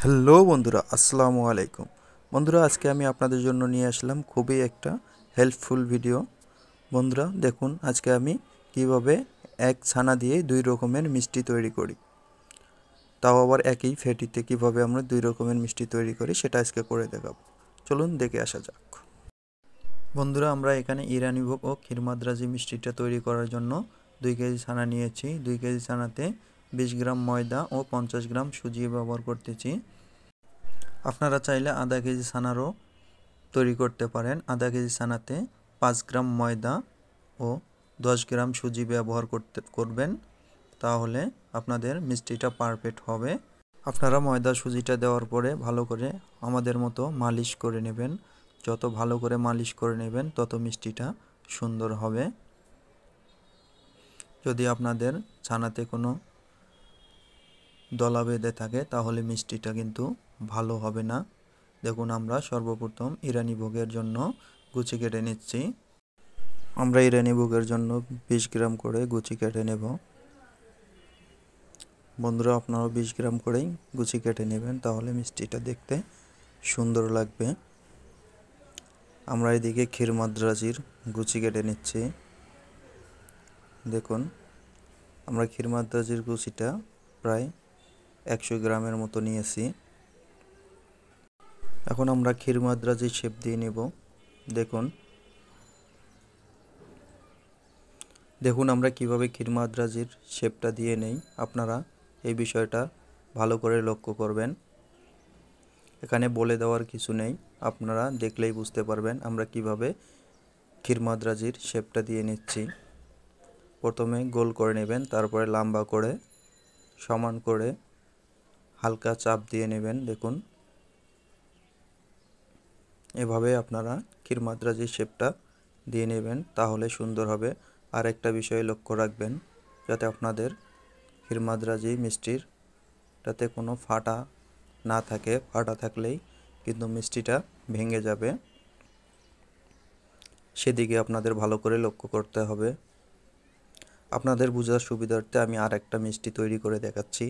Hello বন্ধুরা, আসসালামু আলাইকুম। বন্ধুরা, আজকে আমি আপনাদের জন্য নিয়ে আসলাম খুবই একটা হেল্পফুল ভিডিও। বন্ধুরা দেখুন, আজকে আমি কিভাবে এক ছানা দিয়ে দুই রকমের মিষ্টি তৈরি করি, তাও আবার একই ফ্যাটিতে কিভাবে আমরা দুই রকমের মিষ্টি তৈরি করি সেটা আজকে করে দেখাবো। চলুন দেখে আসা যাক। বন্ধুরা, আমরা এখানে ইরানি ভোগ ও ক্ষীরমাদ্রাজি মিষ্টিটা তৈরি করার জন্য 2 কেজি ছানা নিয়েছি। 2 কেজি ছানাতে 20 গ্রাম ময়দা ও 50 গ্রাম সুজি ব্যবহার করতেছি। আপনারা চাইলে আধা কেজি ছানারও তৈরি করতে পারেন। আধা কেজি ছানাতে 5 গ্রাম ময়দা ও 10 গ্রাম সুজি ব্যবহার করবেন, তাহলে আপনাদের মিষ্টিটা পারফেক্ট হবে। আপনারা ময়দা সুজিটা দেওয়ার পরে ভালো করে আমাদের মতো মালিশ করে নেবেন। যত ভালো করে মালিশ করে নেবেন তত মিষ্টিটা সুন্দর হবে। যদি আপনাদের ছানাতে কোনো দলা বেঁধে থাকে তাহলে মিষ্টিটা কিন্তু ভালো হবে না। দেখুন, আমরা সর্বপ্রথম ইরানি ভোগের জন্য গুচি কেটে নিচ্ছি। আমরা ইরানি ভোগের জন্য 20 গ্রাম করে গুচি কেটে নেব। বন্ধুরা, আপনারাও 20 গ্রাম করেই গুচি কেটে নেবেন, তাহলে মিষ্টিটা দেখতে সুন্দর লাগবে। আমরা এদিকে ক্ষীরমাদ্রাজির গুচি কেটে নিচ্ছি। দেখুন, আমরা ক্ষীরমাদ্রাজির গুচিটা প্রায় 100 গ্রামের মতো নিয়েছি। এখন আমরা ক্ষীরমাদ্রাজির শেপ দিয়ে নেব। দেখুন আমরা কিভাবে ক্ষীরমাদ্রাজির শেপটা দিয়ে নেই। আপনারা এই বিষয়টা ভালো করে লক্ষ্য করবেন। এখানে বলে দেওয়ার কিছু নেই, আপনারা দেখলেই বুঝতে পারবেন আমরা কিভাবে ক্ষীরমাদ্রাজির শেপটা দিয়ে নিচ্ছি। প্রথমে গোল করে নেবেন, তারপরে লম্বা করে, সমান করে হালকা চাপ দিয়ে নেবেন। দেখুন, এভাবে আপনারা ক্ষীরমাদ্রাজির শেপটা দিয়ে নেবেন, তাহলে সুন্দর হবে। আর একটা বিষয় লক্ষ্য রাখবেন, যাতে আপনাদের ক্ষীরমাদ্রাজি মিষ্টিরটাতে কোনো ফাটা না থাকে। ফাটা থাকলেই কিন্তু মিষ্টিটা ভেঙে যাবে, সেদিকে আপনাদের ভালো করে লক্ষ্য করতে হবে। আপনাদের বোঝার সুবিধার্থে আমি আর একটা মিষ্টি তৈরি করে দেখাচ্ছি।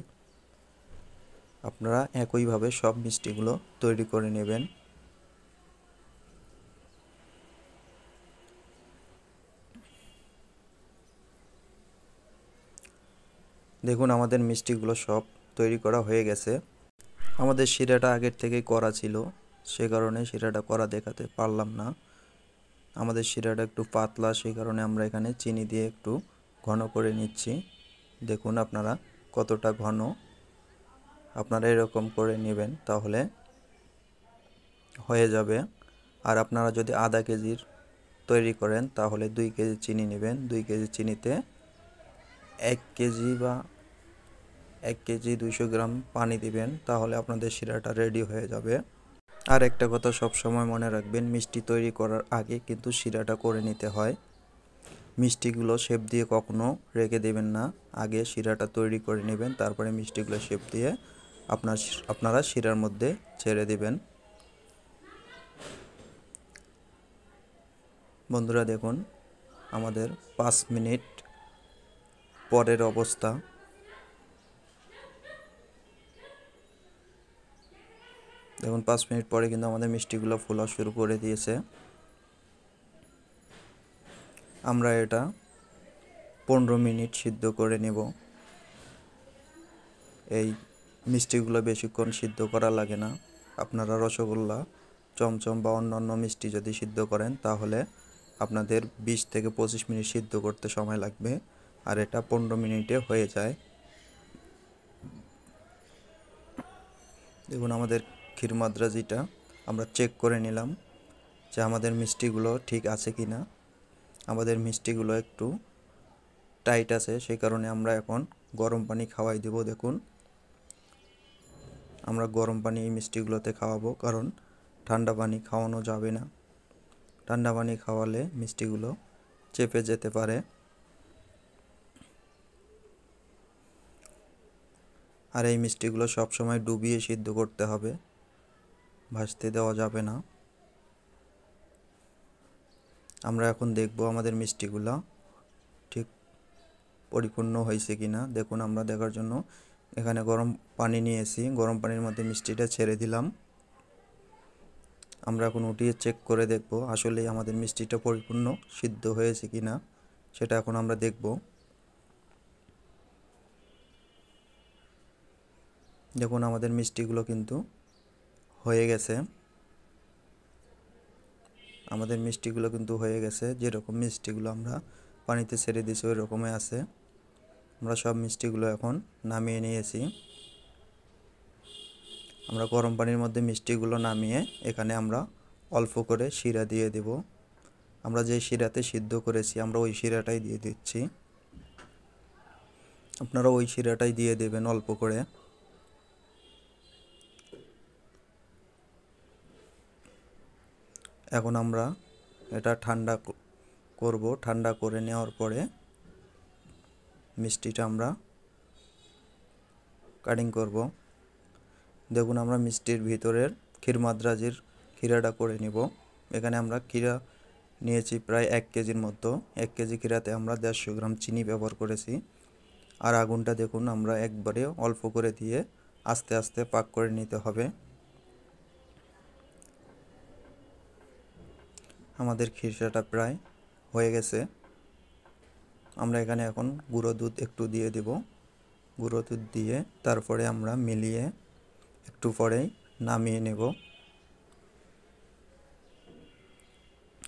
আপনারা একইভাবে সব মিষ্টিগুলো তৈরি করে নেবেন। দেখুন, আমাদের মিষ্টিগুলো সব তৈরি করা হয়ে গেছে। আমাদের শিরাটা আগের থেকেই করা ছিল, সে কারণে শিরাটা করা দেখাতে পারলাম না। আমাদের শিরাটা একটু পাতলা, সেই কারণে আমরা এখানে চিনি দিয়ে একটু ঘন করে নিচ্ছি। দেখুন আপনারা কতটা ঘন, আপনারা এরকম করে নেবেন তাহলে হয়ে যাবে। আর আপনারা যদি আধা কেজির তৈরি করেন তাহলে 2 কেজি চিনি নেবেন। 2 কেজি চিনিতে 1 কেজি বা 1 কেজি 200 গ্রাম পানি দিবেন, তাহলে আপনাদের শিরাটা রেডি হয়ে যাবে। আর একটা কথা সবসময় মনে রাখবেন, মিষ্টি তৈরি করার আগে কিন্তু শিরাটা করে নিতে হয়। মিষ্টিগুলো শেপ দিয়ে কখনো রেখে দেবেন না, আগে শিরাটা তৈরি করে নেবেন, তারপরে মিষ্টিগুলো শেপ দিয়ে আপনারা শিরার মধ্যে ছেড়ে দিবেন। বন্ধুরা দেখুন, আমাদের 5 মিনিট পরের অবস্থা। দেখুন 5 মিনিট পরে কিন্তু আমাদের মিষ্টিগুলো ফোলা শুরু করে দিয়েছে। আমরা এটা 15 মিনিট সিদ্ধ করে নেব। এই মিষ্টিগুলো বেশিক্ষণ সিদ্ধ করা লাগে না। আপনারা রসগোল্লা, চমচম বা অন্যান্য মিষ্টি যদি সিদ্ধ করেন তাহলে আপনাদের 20 থেকে 25 মিনিট সিদ্ধ করতে সময় লাগবে, আর এটা 15 মিনিটে হয়ে যায়। দেখুন, আমাদের ক্ষীরমাদ্রাজিটা আমরা চেক করে নিলাম যে আমাদের মিষ্টিগুলো ঠিক আছে কি না। আমাদের মিষ্টিগুলো একটু টাইট আছে, সেই কারণে আমরা এখন গরম পানি খাওয়াই দেব। দেখুন, আমরা গরম পানি এই মিষ্টিগুলোতে খাওয়াবো, কারণ ঠান্ডা পানি খাওয়ানো যাবে না। ঠান্ডা পানি খাওয়ালে মিষ্টিগুলো চেপে যেতে পারে। আর এই মিষ্টিগুলো সবসময় ডুবিয়ে সিদ্ধ করতে হবে, ভাসতে দেওয়া যাবে না। আমরা এখন দেখব আমাদের মিষ্টিগুলো ঠিক পরিপূর্ণ হয়েছে কিনা। দেখুন, আমরা দেখার জন্য এখানে গরম পানি নিয়েছি, গরম পানির মধ্যে মিষ্টিটা ছেড়ে দিলাম। আমরা এখন উঠিয়ে চেক করে দেখব আসলেই আমাদের মিষ্টিটা পরিপূর্ণ সিদ্ধ হয়েছে কিনা, সেটা এখন আমরা দেখব। দেখুন আমাদের মিষ্টিগুলো কিন্তু হয়ে গেছে। যেরকম মিষ্টিগুলো আমরা পানিতে ছেড়ে দিয়েছি ওই রকমই আছে। আমরা সব মিষ্টিগুলো এখন নামিয়ে নিয়েছি। আমরা গরম পানির মধ্যে মিষ্টিগুলো নামিয়ে এখানে আমরা অল্প করে শিরা দিয়ে দেব। আমরা যে শিরাতে সিদ্ধ করেছি আমরা ওই শিরাটাই দিয়ে দিচ্ছি। আপনারা ওই শিরাটাই দিয়ে দেবেন অল্প করে। এখন আমরা এটা ঠান্ডা করব। ঠান্ডা করে নেওয়ার পরে মিষ্টিটা আমরা কাটিং করব। দেখুন আমরা মিষ্টির ভিতরের ক্ষীরমাদ্রাজির ক্ষীরাটা করে নিব। এখানে আমরা ক্ষীরা নিয়েছি প্রায় 1 কেজির মতো। 1 কেজি ক্ষীরাতে আমরা 150 গ্রাম চিনি ব্যবহার করেছি। আর আগুনটা দেখুন আমরা একবারে অল্প করে দিয়ে আস্তে আস্তে পাক করে নিতে হবে। আমাদের ক্ষীরটা প্রায় হয়ে গেছে। আমরা এখানে এখন গুঁড়ো দুধ একটু দিয়ে দেব। গুঁড়ো দুধ দিয়ে তারপরে আমরা মিলিয়ে একটু পরেই নামিয়ে নেব।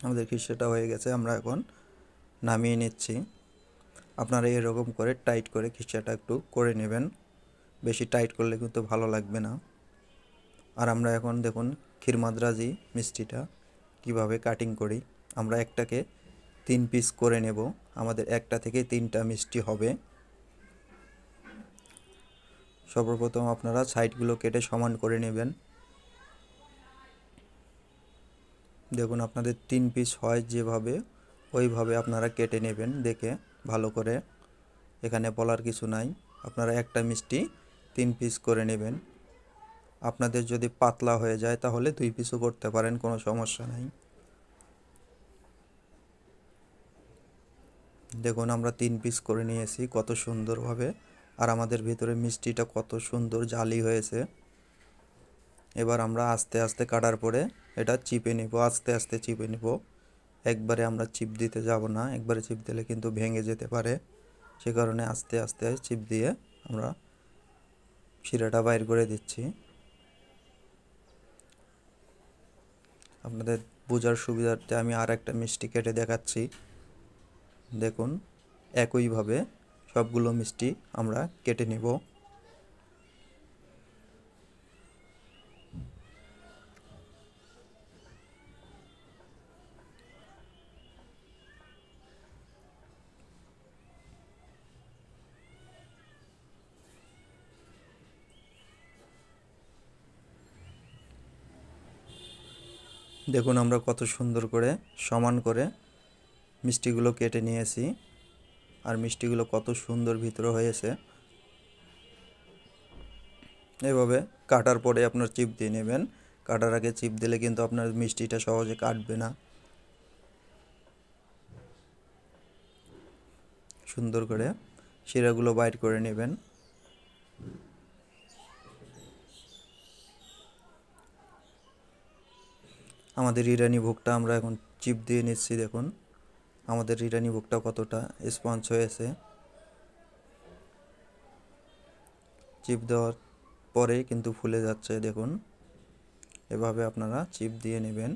আমাদের ক্ষীরটা হয়ে গেছে, আমরা এখন নামিয়ে নিচ্ছি। আপনারা এরকম করে টাইট করে ক্ষীরটা একটু করে নেবেন, বেশি টাইট করলে কিন্তু ভালো লাগবে না। আর আমরা এখন দেখুন ক্ষীরমাদ্রাজি মিষ্টিটা কিভাবে কাটিং করি। আমরা একটাকে 3 পিস করে নেব। আমাদের একটা থেকে 3টা মিষ্টি হবে। সর্বপ্রথম আপনারা সাইডগুলো কেটে সমান করে নেবেন। দেখুন আপনাদের 3 পিস হয় যেভাবে ওইভাবে আপনারা কেটে নেবেন দেখে ভালো করে। এখানে বলার কিছু নাই, আপনারা একটা মিষ্টি 3 পিস করে নেবেন। আপনাদের যদি পাতলা হয়ে যায় তাহলে 2 পিসও করতে পারেন, কোনো সমস্যা নাই। দেখুন আমরা 3 পিস করে নিয়েছি কত সুন্দরভাবে। আর আমাদের ভিতরে মিষ্টিটা কত সুন্দর জালি হয়েছে। এবার আমরা আস্তে আস্তে কাটার পরে এটা চিপে নেব, আস্তে আস্তে চিপে নেব। একবারে আমরা চিপ দিতে যাব না, একবারে চিপ দিলে কিন্তু ভেঙে যেতে পারে। সে কারণে আস্তে আস্তে চিপ দিয়ে আমরা শিরাটা বাইর করে দিচ্ছি। আপনাদের বোঝার সুবিধার্থে আমি আর একটা মিষ্টি কেটে দেখাচ্ছি। দেখুন একইভাবে সবগুলো মিষ্টি আমরা কেটে নেব। দেখুন আমরা কত সুন্দর করে সমান করে মিষ্টিগুলো কেটে নিয়েছি। আর মিষ্টিগুলো কত সুন্দর ভিতরে হয়েছে। এভাবে কাটার পরে আপনার চিপ দিয়ে নেবেন। কাটার আগে চিপ দিলে কিন্তু আপনার মিষ্টিটা সহজে কাটবে না। সুন্দর করে শিরাগুলো বাইর করে নেবেন। আমাদের ইরানি ভোগটা আমরা এখন চিপ দিয়ে নিচ্ছি। দেখুন আমাদের ইরানি ভোগটা কতটা স্পঞ্জ হয়েছে। চিপ দেওয়ার পরে কিন্তু ফুলে যাচ্ছে। দেখুন এভাবে আপনারা চিপ দিয়ে নেবেন।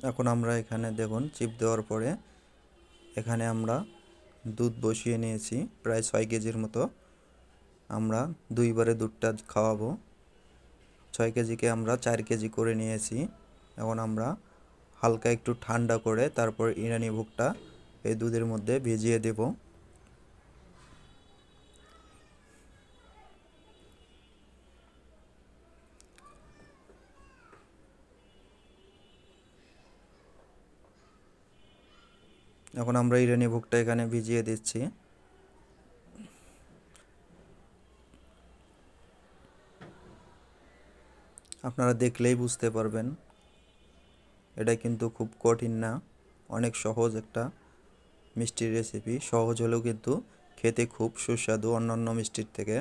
এখন আমরা এখানে দেখুন চিপ দেওয়ার পরে এখানে আমরা দুধ বসিয়ে নিয়েছি প্রায় 6 কেজির মতো। আমরা 2বারে দুধটা খাওয়াবো। 6 কেজিকে আমরা 4 কেজি করে নিয়েছি। এখন আমরা হালকা একটু ঠান্ডা করে তারপর ইরানি ভোগটা এই দুধের মধ্যে ভিজিয়ে দেব। এখন আমরা ইরানি ভোগটা এখানে ভিজিয়ে দিচ্ছি। আপনারা দেখলেই বুঝতে পারবেন এটা কিন্তু খুব কঠিন না, অনেক সহজ একটা মিষ্টির রেসিপি। সহজ হলেও কিন্তু খেতে খুব সুস্বাদু অন্যান্য মিষ্টির থেকে।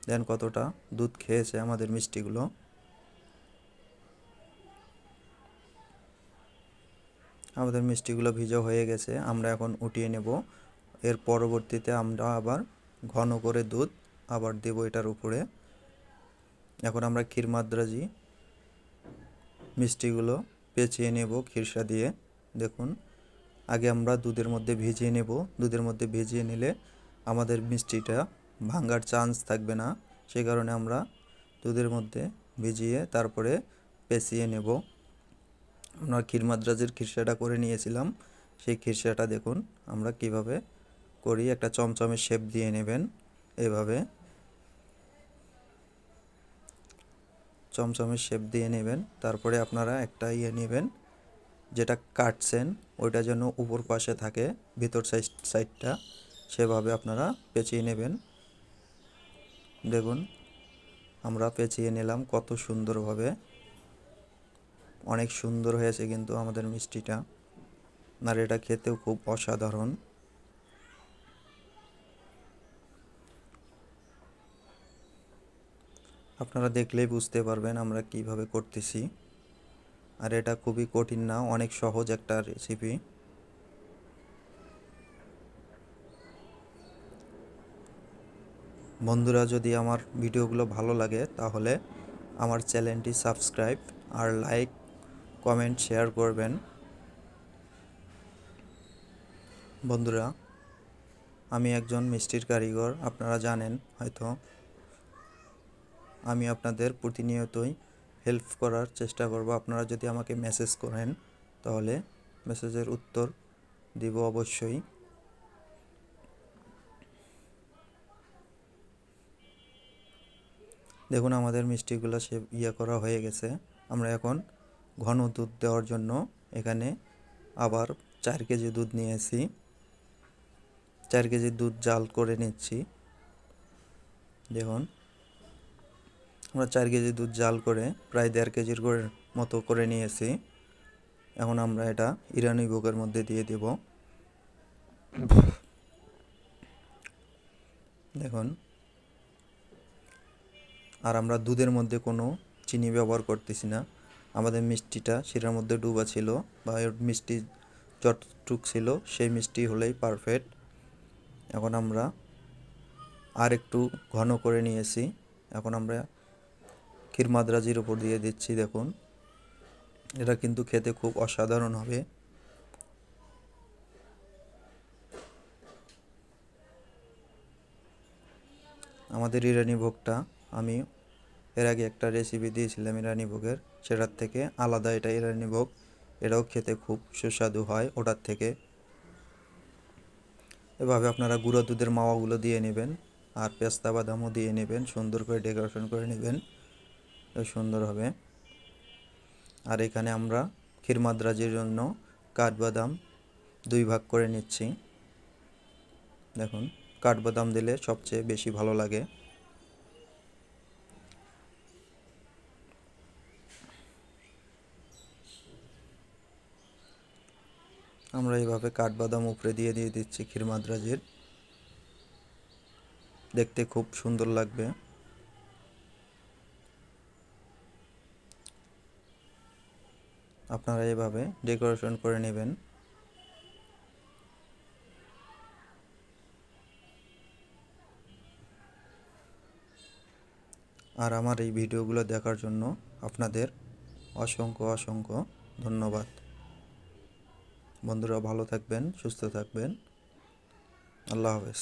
দেন কতটা দুধ খেয়েছে আমাদের মিষ্টিগুলো। আমাদের মিষ্টিগুলো ভিজা হয়ে গেছে, আমরা এখন উঠিয়ে নেব। এর পরবর্তীতে আমরা আবার ঘন করে দুধ আবার দেব এটার উপরে। এখন আমরা ক্ষীর মাদ্রাজি মিষ্টিগুলো পেঁচিয়ে নেব খিরসা দিয়ে। দেখুন, আগে আমরা দুধের মধ্যে ভিজিয়ে নেব। দুধের মধ্যে ভিজিয়ে নিলে আমাদের মিষ্টিটা ভাঙার চান্স থাকবে না, সেই কারণে আমরা দুধের মধ্যে ভিজিয়ে তারপরে পেঁচিয়ে নেব। আমরা ক্ষীর মাদ্রাজের খিরসাটা করে নিয়েছিলাম, সেই খিরসাটা দেখুন আমরা কিভাবে করি। একটা চমচমের শেপ দিয়ে নেবেন, এভাবে চমচমের শেপ দিয়ে নেবেন। তারপরে আপনারা একটা নেবেন, যেটা কাটছেন ওইটা যেন উপর পাশে থাকে, ভিতর সাইডটা, সেভাবে আপনারা পেঁচিয়ে নেবেন। দেখুন আমরা পেঁচিয়ে নিলাম কত সুন্দরভাবে, অনেক সুন্দর হয়েছে কিন্তু আমাদের মিষ্টিটা। আর এটা খেতেও খুব অসাধারণ। আপনারা দেখলেই বুঝতে পারবেন আমরা কিভাবে করতেছি। আর এটা খুবই কঠিন না, অনেক সহজ একটা রেসিপি। বন্ধুরা, যদি আমার ভিডিওগুলো ভালো লাগে তাহলে আমার চ্যানেলটি সাবস্ক্রাইব আর লাইক, কমেন্ট, শেয়ার করবেন। বন্ধুরা, আমি একজন মিষ্টির কারিগর, আপনারা জানেন হয়তো। আমি আপনাদের প্রতিনিয়তই হেল্প করার চেষ্টা করব। আপনারা যদি আমাকে মেসেজ করেন তাহলে মেসেজের উত্তর দিব অবশ্যই। দেখুন আমাদের মিষ্টিগুলো সে করা হয়ে গেছে। আমরা এখন ঘন দুধ দেওয়ার জন্য এখানে আবার 4 কেজি দুধ নিয়েছি। 4 কেজি দুধ জাল করে নিচ্ছি। দেখুন আমরা 4 কেজি দুধ জাল করে প্রায় 1.5 কেজির মতো করে নিয়েছি। এখন আমরা এটা ইরানি ভোগের মধ্যে দিয়ে দেব। দেখুন, আর আমরা দুধের মধ্যে কোনো চিনি ব্যবহার করতেছি না। আমাদের মিষ্টিটা শিরার মধ্যে ডুবা ছিল, বা মিষ্টি যতটুক ছিল সেই মিষ্টি হলেই পারফেক্ট। এখন আমরা আর একটু ঘন করে নিয়েছি। এখন আমরা ক্ষীর মাদ্রাজির উপর দিয়ে দিচ্ছি। দেখুন এটা কিন্তু খেতে খুব অসাধারণ হবে। আমাদের ইরানি ভোগটা আমি এর আগে একটা রেসিপি দিয়েছিলাম ইরানি ভোগের, সেটার থেকে আলাদা এটা ইরানি ভোগ। এটাও খেতে খুব সুস্বাদু হয় ওটার থেকে। এভাবে আপনারা গুঁড়ো দুধের মাওয়াগুলো দিয়ে নেবেন, আর পেস্তা বাদামও দিয়ে নেবেন, সুন্দর করে ডেকোরেশন করে নেবেন, সুন্দর হবে। আর এখানে আমরা ক্ষীর মাদ্রাজির জন্য কাঠবাদাম 2 ভাগ করে নিচ্ছি। দেখুন কাঠবাদাম দিলে সবচেয়ে বেশি ভালো লাগে। আমরা এইভাবে কাঠবাদাম উপরে দিয়ে দিচ্ছি ক্ষীর মাদ্রাজির, দেখতে খুব সুন্দর লাগবে। আপনারা এইভাবে ডেকোরেশন করে নেবেন। আর আমার এই ভিডিওগুলো দেখার জন্য আপনাদের অসংখ্য অসংখ্য ধন্যবাদ। বন্ধুরা ভালো থাকবেন, সুস্থ থাকবেন। আল্লাহ হাফেজ।